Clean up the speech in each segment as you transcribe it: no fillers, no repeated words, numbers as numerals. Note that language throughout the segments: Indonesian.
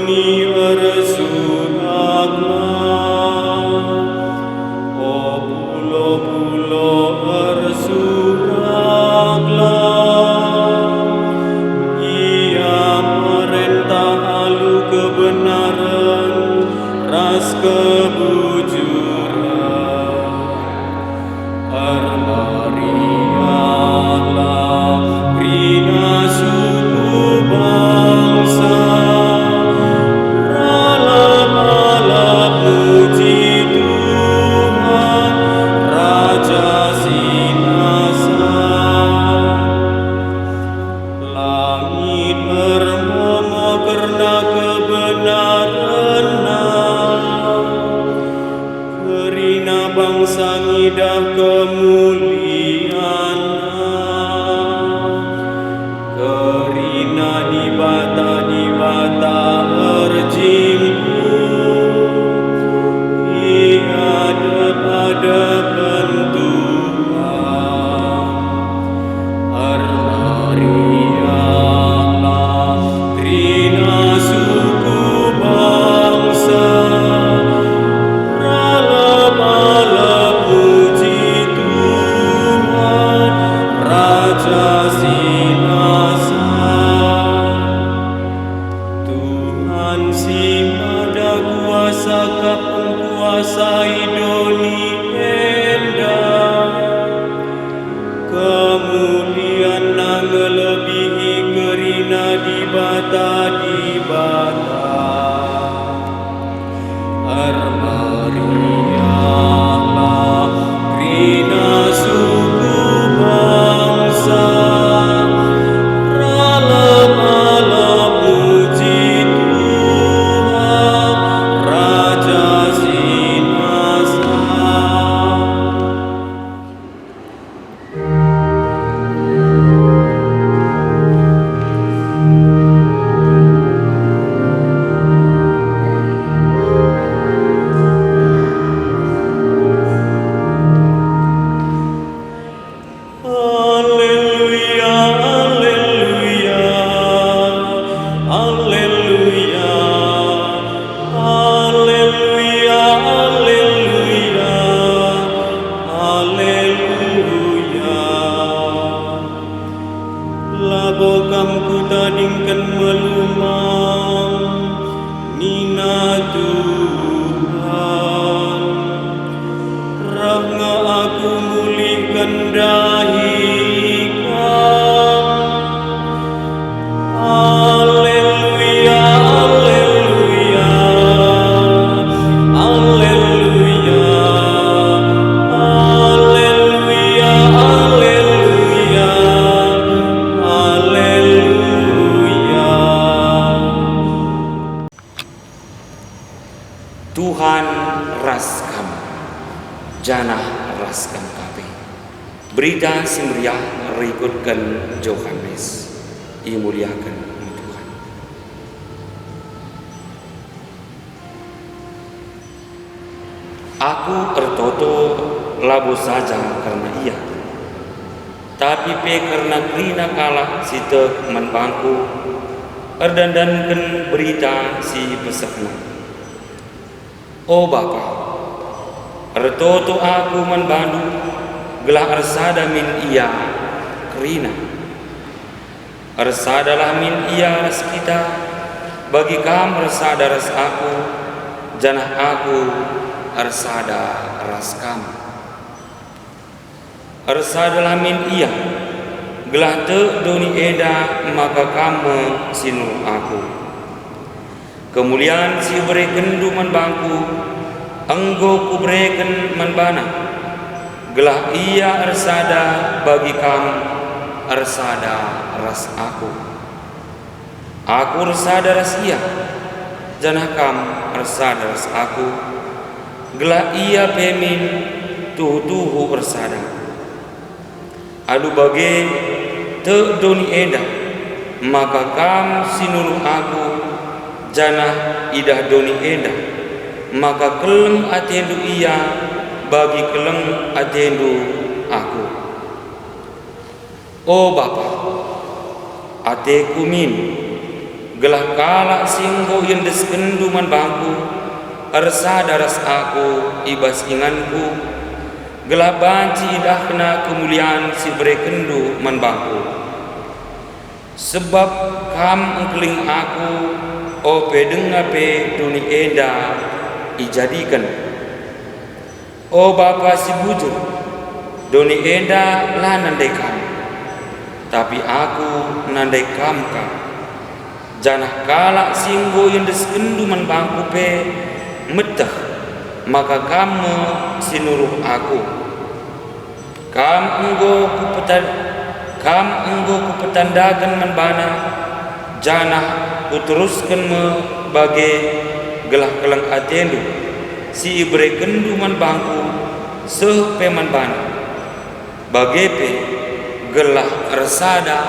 doni arsurakna, o pulo-pulo arsuraklah. Ia merentah halu kebenaran, ras kebujuran. Arlarialah rina suku bangsa, rala-rala puji Tuhan, Raja Sinasa. Langit bermomo karena kebenarannya, kerina bangsa ngidah kemuliaannya, kerina dibata berjimpu, ia depan Tuhan. Arlarialah rina suku bangsa, rala-rala puji Tuhan, Raja Sinasa. Tuhan si mada kuasa kapung kuasai doni endah, kemuliaan ngelebihi kerina dibata. Arlarialah rina suku bangsa, rala-rala puji Tuhan, Raja Sinasa. Haleluya, haleluya, haleluya, haleluya, haleluya, haleluya. Labokam ku tadingkan melumang nina Tuhan, rahna aku mulihkan dahikam. Haleluya, haleluya, haleluya, haleluya, haleluya, haleluya. Tuhan ras kami, janah raskan kami. Berita simriah rikutkan Yohanes, ia muliakan Tuhan. Aku ertoto labu saja karena ia, tapi pe karena krina kalah si tek menbangku, erdandankan berita si pesakna. O Bapa, ertoto aku menbandu, gelah ersada min ia kerina. Ersadalah min ia ras kita, bagi kam ersada ras aku, janah aku ersada ras kam. Ersadalah min ia, gelah te doni eda maka kamu sinu aku. Kemuliaan si bereken duman bangku, enggo ku bereken manbana, gelah ia ersada bagi kam ersada ras aku. Aku ersada ras ia, janah kam ersada ras aku, gelah ia pemin tuhu ersada. Adu bage te doni eda, maka kam sinuru aku, janah idah doni eda, maka keleng atendu ia bagi keleng atendu aku. O Bapa, ateku min gelah kala singgo yang deskendu man bangku arsada ras aku ibas inganku gelah banci idahna kemuliaan si berekendu man bangku sebab kam engkeling aku o pedengape duni enda ijadikan o Bapa si bujur doni enda lah nandai kam tapi aku nandai kam ka janah kala singgo yang deskendu man bangku pe metah maka kamu sinuruh aku kam enggo kupetandakan man bana janah uteruskan me bage gelah kelang atendu si ibre kendu man bangku seh pe man bana bage pe gelah resada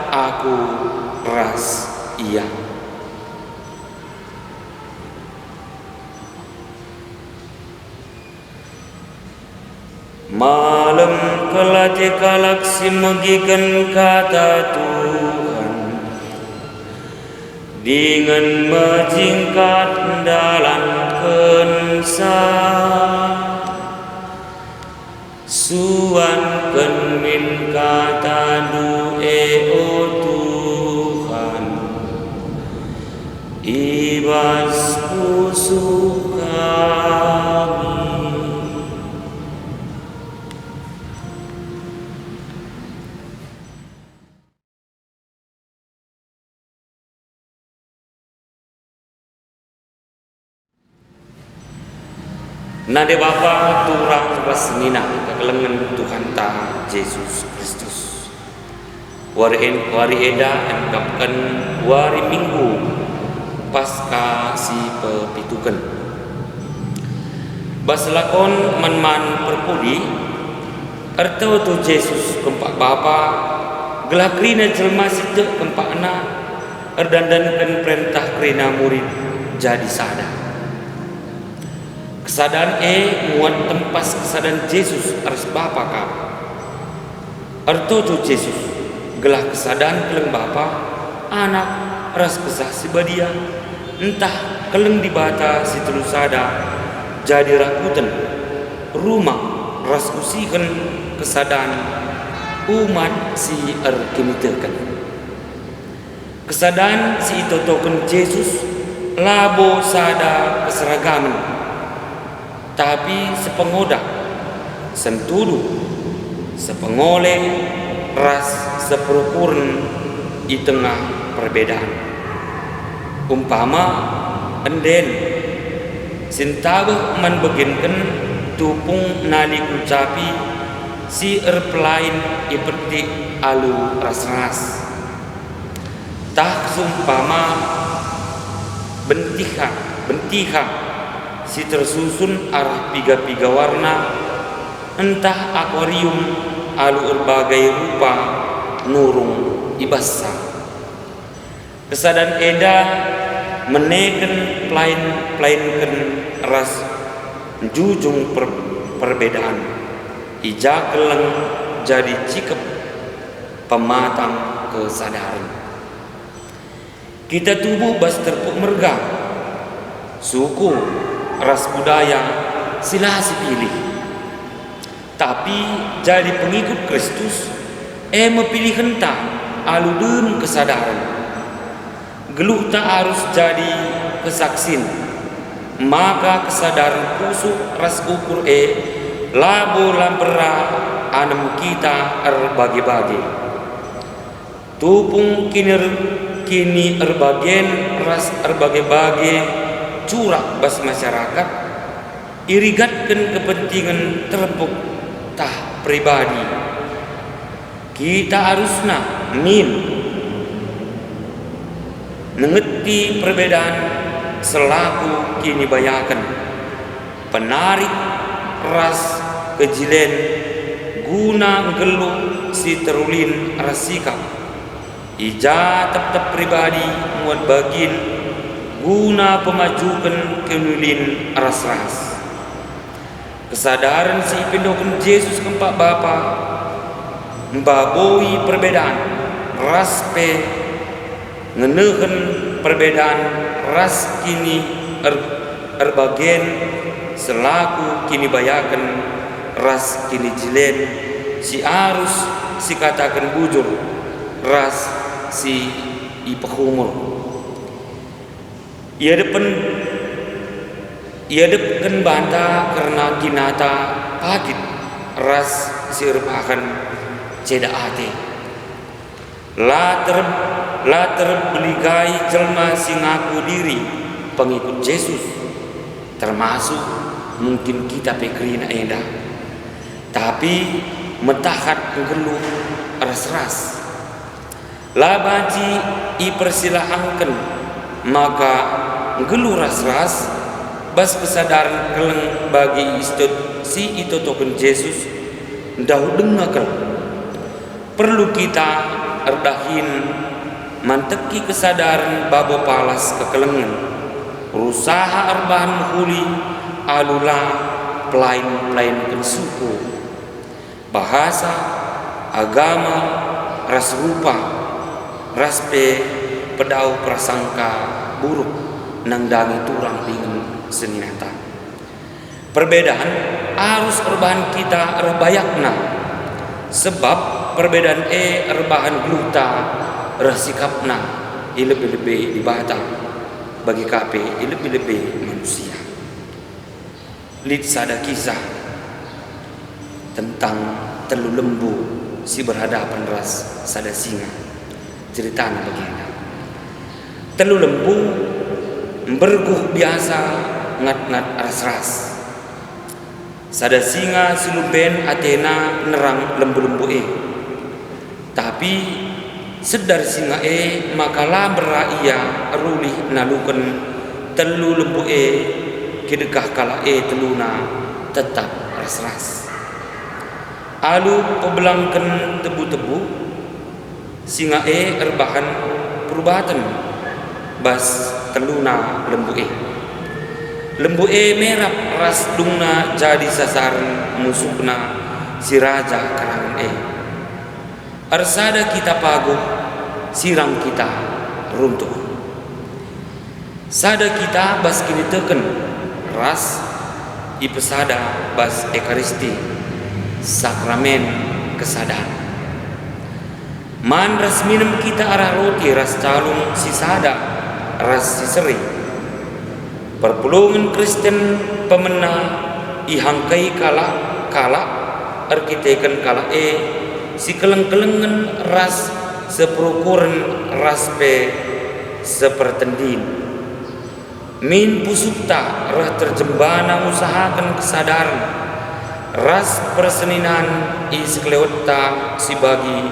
aku ras iya. Malam kelate kalaksi megikan kata Tuhan dengan menjingkat dalam kensa suan kenmin kata du'e o Tuhan ibas pusuh kami. Nade Bapa turang rasnina kekelengan Tuhan ta Yesus Kristus. Wari eda engkapkan wari minggu pasca si pepitukan. Bas lakon man perpudi arto tu Yesus kempak Bapa gelah krina jelma situ kempak na erdandankan perintah krina murid jadi sadar. Kesadaan muat tempas kesadaan Yesus aras Bapa ka. Arto tu Yesus gelah kesadaan keleng Bapa anak aras kesah si badia entah keleng dibata si telu sada jadi rakutan rumah ras usikan kesadaan umat si kimitekan. Kesadaan si itotoken Yesus labo sada keseragaman tapi sepengodak sentudu sepengoleh ras seperukuran di tengah perbedaan umpama enden sintabeh man beginken tupung nali kucapi si erpelain iperti alu ras tah sumpama bentiha si tersusun arah piga-piga warna entah akuarium alu berbagai rupa nurung ibasa kesadaan eda meneken plainken ras jujung perbedaan ija keleng jadi cikep pematang kesadaran kita tubuh bas terpuk merga suku ras budaya silasi pilih tapi jadi pengikut Kristus mepilih henta aludun kesadaran geluh tak harus jadi kesaksin maka kesadaran kusuk ras ukur labo lampera anem kita erbagi-bagi tupung kini erbagian ras erbagi-bagi curak bas masyarakat irigatkan kepentingan terpuk tah pribadi kita harusna mengerti perbedaan selaku kini bayakan penarik ras kejilen guna geluh si terulin rasikap ija tetap pribadi muat bagin guna pemajukan kenulin ras-ras kesadaran si pindokan Yesus kempak Bapa membaboi perbedaan ras pe ngeneukeun perbedaan ras kini erbagen selaku kini bayaken ras kini jilen si arus si katakan bujur ras si ipehumur ia depen banta karena kinata pagit ras si erbahan ceda ate la terbeligai jelma si ngaku diri pengikut Yesus, termasuk mungkin kita pekerina enda, tapi metahat ngeluh ras-ras labaji ipersilahangkan maka ngeluh ras-ras bas kesadaran keleng bagi si itu token Yesus dahu dengakan perlu kita erdahin manteki kesadaran babo palas kekelengan usaha erbahan menghuli alula pelain suku bahasa agama ras rupa raspe pedau prasangka buruk nangdangi turang dengan seninata perbedaan arus erbahan kita erbayakna sebab perbedaan erbahan gluta rasikapna lebih-lebih dibata bagi KP lebih-lebih manusia. Lid sada kisah tentang telu lembu si berhadapan ras sada singa. Ceritanya begini. Telu lembu berguh biasa ngat-ngat ras-ras. Sada singa siluben Athena nerang lembu-lembu tapi sedar singa makalah beraia rulih nalukan telu lembu kedekah kala teluna tetap ras-ras alu pebelangkan tebu-tebu singa erbahan perubatan bas teluna lembu merap ras dungna jadi sasaran musuhna si raja karangan arsada kita paguh sirang kita runtuh sada kita bas kini teken ras ipesada bas ekaristi sakramen kesadaran man ras minum kita arah roti ras calung si sada ras si seri perpulungan Kristen pemena ihangkai kala arkiteken kala si keleng-kelengan ras seperukuran ras pe sepertendin min pusukta rah terjembana usahakan kesadaran ras perseninan iskleweta si bagi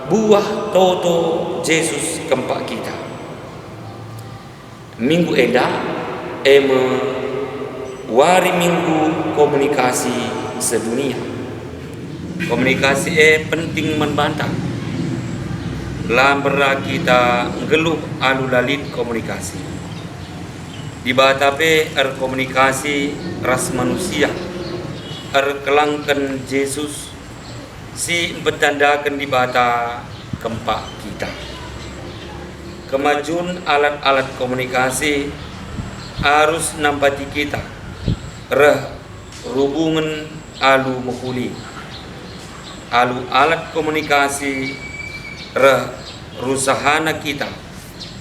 buah toto Yesus kempak kita minggu eda wari minggu komunikasi sedunia komunikasi penting membantah lambera kita geluh alu lalit komunikasi di batape komunikasi ras manusia kelangkan Yesus si bertandakan di bata kempak kita kemajuan alat-alat komunikasi harus nampati kita hubungan alu mukuli alu alat komunikasi rusahana kita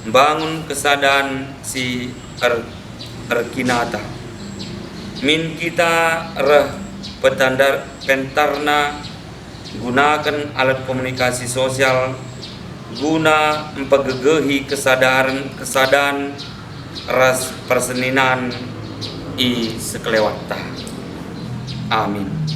bangun kesadaran si erkinata min kita pentarna gunakan alat komunikasi sosial guna mempegegehi kesadaran ras perseninan i sekelewata amin.